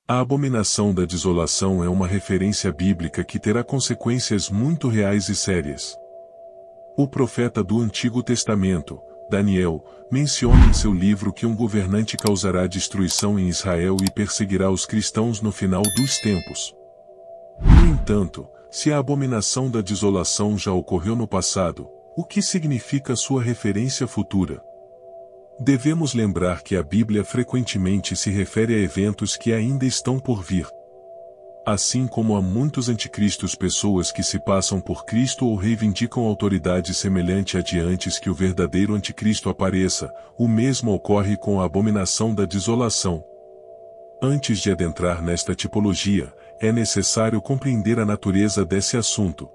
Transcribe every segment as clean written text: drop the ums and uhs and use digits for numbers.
A abominação da desolação é uma referência bíblica que terá consequências muito reais e sérias. O profeta do Antigo Testamento, Daniel, menciona em seu livro que um governante causará destruição em Israel e perseguirá os cristãos no final dos tempos. No entanto, se a abominação da desolação já ocorreu no passado, o que significa sua referência futura? Devemos lembrar que a Bíblia frequentemente se refere a eventos que ainda estão por vir. Assim como há muitos anticristos, pessoas que se passam por Cristo ou reivindicam autoridade semelhante a de antes que o verdadeiro anticristo apareça, o mesmo ocorre com a abominação da desolação. Antes de adentrar nesta tipologia, é necessário compreender a natureza desse assunto.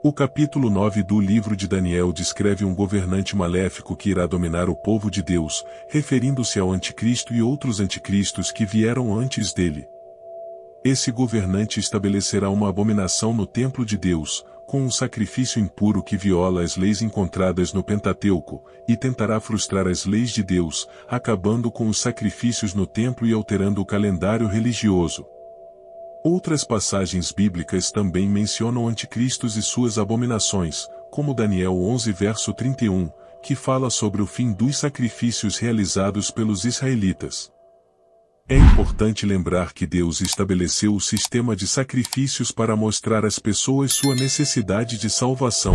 O capítulo 9 do livro de Daniel descreve um governante maléfico que irá dominar o povo de Deus, referindo-se ao anticristo e outros anticristos que vieram antes dele. Esse governante estabelecerá uma abominação no templo de Deus, com um sacrifício impuro que viola as leis encontradas no Pentateuco, e tentará frustrar as leis de Deus, acabando com os sacrifícios no templo e alterando o calendário religioso. Outras passagens bíblicas também mencionam anticristos e suas abominações, como Daniel 11 verso 31, que fala sobre o fim dos sacrifícios realizados pelos israelitas. É importante lembrar que Deus estabeleceu o sistema de sacrifícios para mostrar às pessoas sua necessidade de salvação.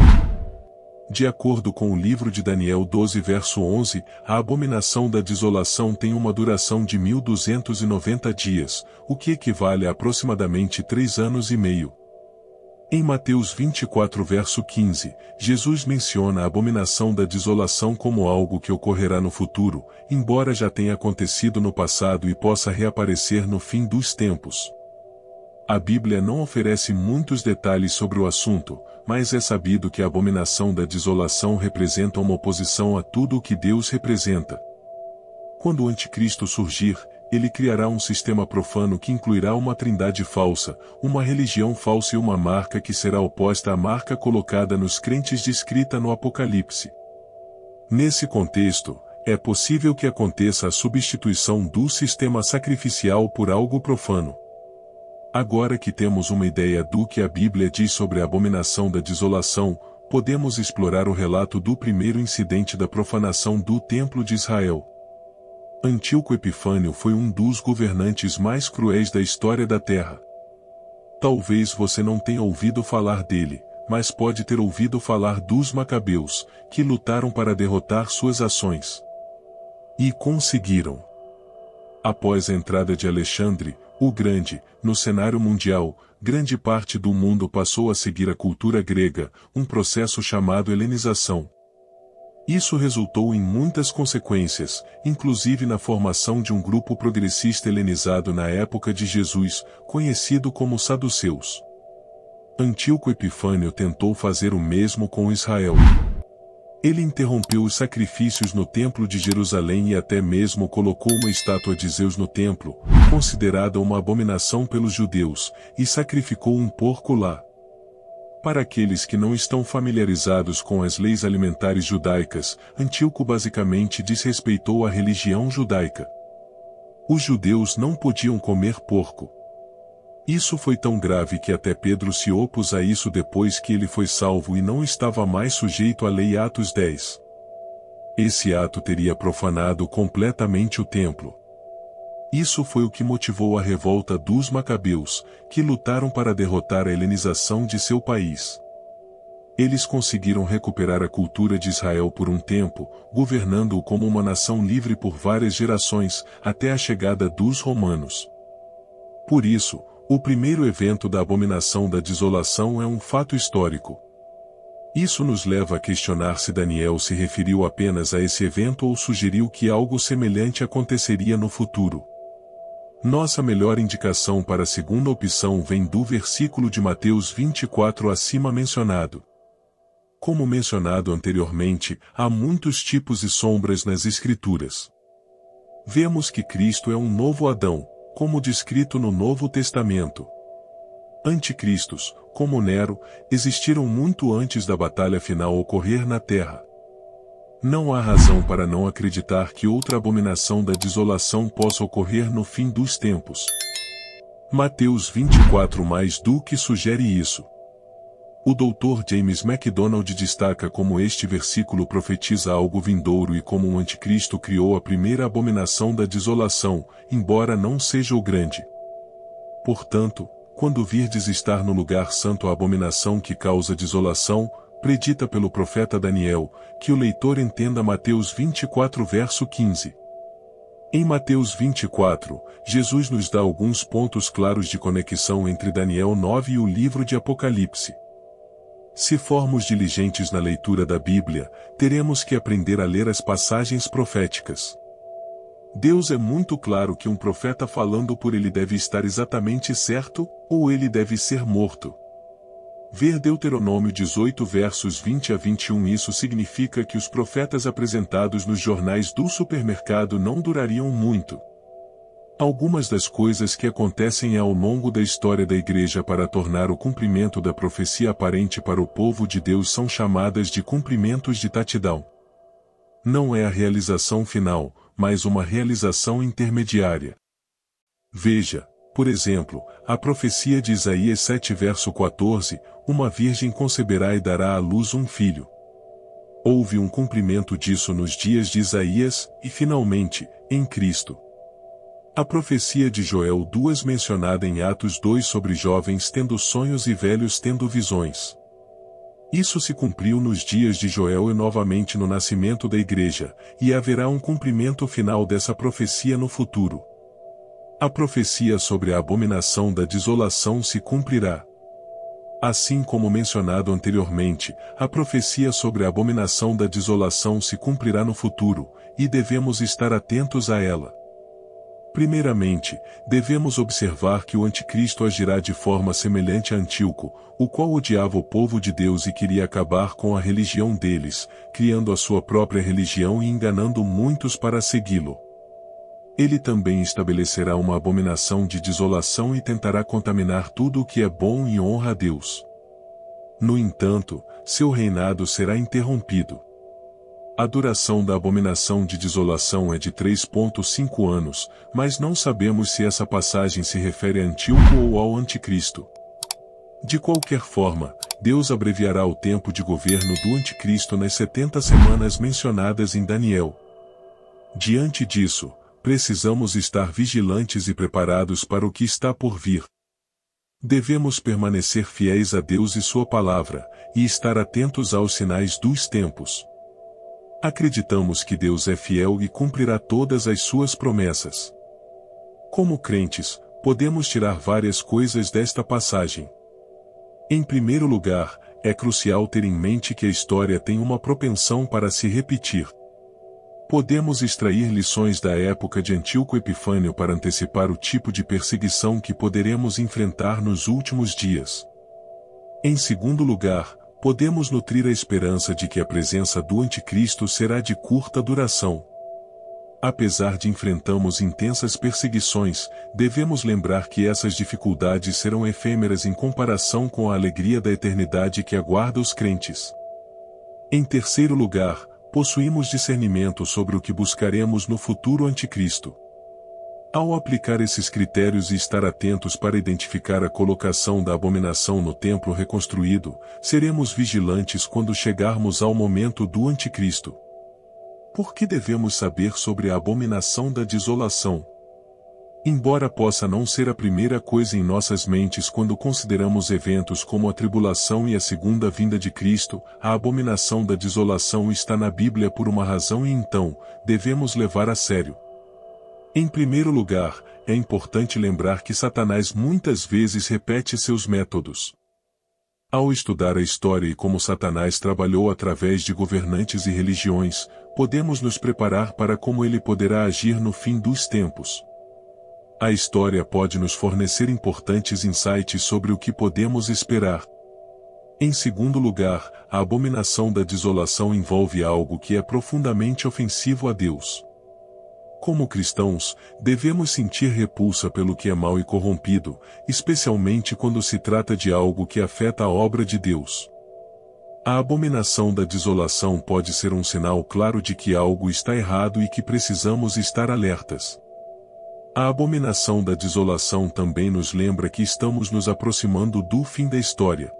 De acordo com o livro de Daniel 12 verso 11, a abominação da desolação tem uma duração de 1290 dias, o que equivale a aproximadamente 3 anos e meio. Em Mateus 24 verso 15, Jesus menciona a abominação da desolação como algo que ocorrerá no futuro, embora já tenha acontecido no passado e possa reaparecer no fim dos tempos. A Bíblia não oferece muitos detalhes sobre o assunto, mas é sabido que a abominação da desolação representa uma oposição a tudo o que Deus representa. Quando o anticristo surgir, ele criará um sistema profano que incluirá uma trindade falsa, uma religião falsa e uma marca que será oposta à marca colocada nos crentes descrita no Apocalipse. Nesse contexto, é possível que aconteça a substituição do sistema sacrificial por algo profano. Agora que temos uma ideia do que a Bíblia diz sobre a abominação da desolação, podemos explorar o relato do primeiro incidente da profanação do Templo de Israel. Antíoco Epifânio foi um dos governantes mais cruéis da história da Terra. Talvez você não tenha ouvido falar dele, mas pode ter ouvido falar dos Macabeus, que lutaram para derrotar suas ações. E conseguiram. Após a entrada de Alexandre, o Grande, no cenário mundial, grande parte do mundo passou a seguir a cultura grega, um processo chamado helenização. Isso resultou em muitas consequências, inclusive na formação de um grupo progressista helenizado na época de Jesus, conhecido como saduceus. Antíoco Epifânio tentou fazer o mesmo com Israel. Ele interrompeu os sacrifícios no Templo de Jerusalém e até mesmo colocou uma estátua de Zeus no templo, considerada uma abominação pelos judeus, e sacrificou um porco lá. Para aqueles que não estão familiarizados com as leis alimentares judaicas, Antíoco basicamente desrespeitou a religião judaica. Os judeus não podiam comer porco. Isso foi tão grave que até Pedro se opôs a isso depois que ele foi salvo e não estava mais sujeito à lei Atos 10. Esse ato teria profanado completamente o templo. Isso foi o que motivou a revolta dos Macabeus, que lutaram para derrotar a helenização de seu país. Eles conseguiram recuperar a cultura de Israel por um tempo, governando-o como uma nação livre por várias gerações, até a chegada dos romanos. Por isso, o primeiro evento da abominação da desolação é um fato histórico. Isso nos leva a questionar se Daniel se referiu apenas a esse evento ou sugeriu que algo semelhante aconteceria no futuro. Nossa melhor indicação para a segunda opção vem do versículo de Mateus 24 acima mencionado. Como mencionado anteriormente, há muitos tipos e sombras nas Escrituras. Vemos que Cristo é um novo Adão, como descrito no Novo Testamento. Anticristos, como Nero, existiram muito antes da batalha final ocorrer na Terra. Não há razão para não acreditar que outra abominação da desolação possa ocorrer no fim dos tempos. Mateus 24 mais do que sugere isso. O Dr. James MacDonald destaca como este versículo profetiza algo vindouro e como um anticristo criou a primeira abominação da desolação, embora não seja o grande. Portanto, quando virdes estar no lugar santo a abominação que causa desolação, predita pelo profeta Daniel, que o leitor entenda Mateus 24 verso 15. Em Mateus 24, Jesus nos dá alguns pontos claros de conexão entre Daniel 9 e o livro de Apocalipse. Se formos diligentes na leitura da Bíblia, teremos que aprender a ler as passagens proféticas. Deus é muito claro que um profeta falando por ele deve estar exatamente certo, ou ele deve ser morto. Ver Deuteronômio 18 versos 20 a 21. Isso significa que os profetas apresentados nos jornais do supermercado não durariam muito. Algumas das coisas que acontecem ao longo da história da Igreja para tornar o cumprimento da profecia aparente para o povo de Deus são chamadas de cumprimentos de tatidão. Não é a realização final, mas uma realização intermediária. Veja, por exemplo, a profecia de Isaías 7 verso 14, uma virgem conceberá e dará à luz um filho. Houve um cumprimento disso nos dias de Isaías, e finalmente, em Cristo. A profecia de Joel 2 mencionada em Atos 2 sobre jovens tendo sonhos e velhos tendo visões. Isso se cumpriu nos dias de Joel e novamente no nascimento da Igreja, e haverá um cumprimento final dessa profecia no futuro. A profecia sobre a abominação da desolação se cumprirá. Assim como mencionado anteriormente, a profecia sobre a abominação da desolação se cumprirá no futuro, e devemos estar atentos a ela. Primeiramente, devemos observar que o anticristo agirá de forma semelhante a Antíoco, o qual odiava o povo de Deus e queria acabar com a religião deles, criando a sua própria religião e enganando muitos para segui-lo. Ele também estabelecerá uma abominação de desolação e tentará contaminar tudo o que é bom e honra a Deus. No entanto, seu reinado será interrompido. A duração da abominação de desolação é de 3,5 anos, mas não sabemos se essa passagem se refere a Antíoco ou ao Anticristo. De qualquer forma, Deus abreviará o tempo de governo do Anticristo nas 70 semanas mencionadas em Daniel. Diante disso, precisamos estar vigilantes e preparados para o que está por vir. Devemos permanecer fiéis a Deus e sua palavra, e estar atentos aos sinais dos tempos. Acreditamos que Deus é fiel e cumprirá todas as suas promessas. Como crentes, podemos tirar várias coisas desta passagem. Em primeiro lugar, é crucial ter em mente que a história tem uma propensão para se repetir. Podemos extrair lições da época de Antíoco Epifânio para antecipar o tipo de perseguição que poderemos enfrentar nos últimos dias. Em segundo lugar, podemos nutrir a esperança de que a presença do Anticristo será de curta duração. Apesar de enfrentarmos intensas perseguições, devemos lembrar que essas dificuldades serão efêmeras em comparação com a alegria da eternidade que aguarda os crentes. Em terceiro lugar, possuímos discernimento sobre o que buscaremos no futuro Anticristo. Ao aplicar esses critérios e estar atentos para identificar a colocação da abominação no templo reconstruído, seremos vigilantes quando chegarmos ao momento do Anticristo. Por que devemos saber sobre a abominação da desolação? Embora possa não ser a primeira coisa em nossas mentes quando consideramos eventos como a tribulação e a segunda vinda de Cristo, a abominação da desolação está na Bíblia por uma razão e então, devemos levar a sério. Em primeiro lugar, é importante lembrar que Satanás muitas vezes repete seus métodos. Ao estudar a história e como Satanás trabalhou através de governantes e religiões, podemos nos preparar para como ele poderá agir no fim dos tempos. A história pode nos fornecer importantes insights sobre o que podemos esperar. Em segundo lugar, a abominação da desolação envolve algo que é profundamente ofensivo a Deus. Como cristãos, devemos sentir repulsa pelo que é mau e corrompido, especialmente quando se trata de algo que afeta a obra de Deus. A abominação da desolação pode ser um sinal claro de que algo está errado e que precisamos estar alertas. A abominação da desolação também nos lembra que estamos nos aproximando do fim da história.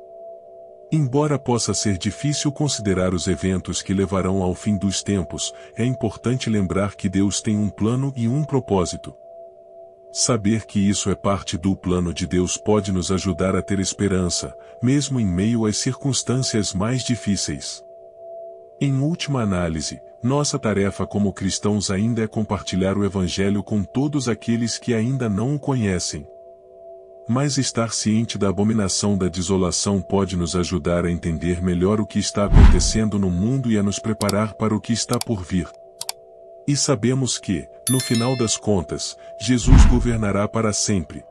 Embora possa ser difícil considerar os eventos que levarão ao fim dos tempos, é importante lembrar que Deus tem um plano e um propósito. Saber que isso é parte do plano de Deus pode nos ajudar a ter esperança, mesmo em meio às circunstâncias mais difíceis. Em última análise, nossa tarefa como cristãos ainda é compartilhar o Evangelho com todos aqueles que ainda não o conhecem. Mas estar ciente da abominação da desolação pode nos ajudar a entender melhor o que está acontecendo no mundo e a nos preparar para o que está por vir. E sabemos que, no final das contas, Jesus governará para sempre,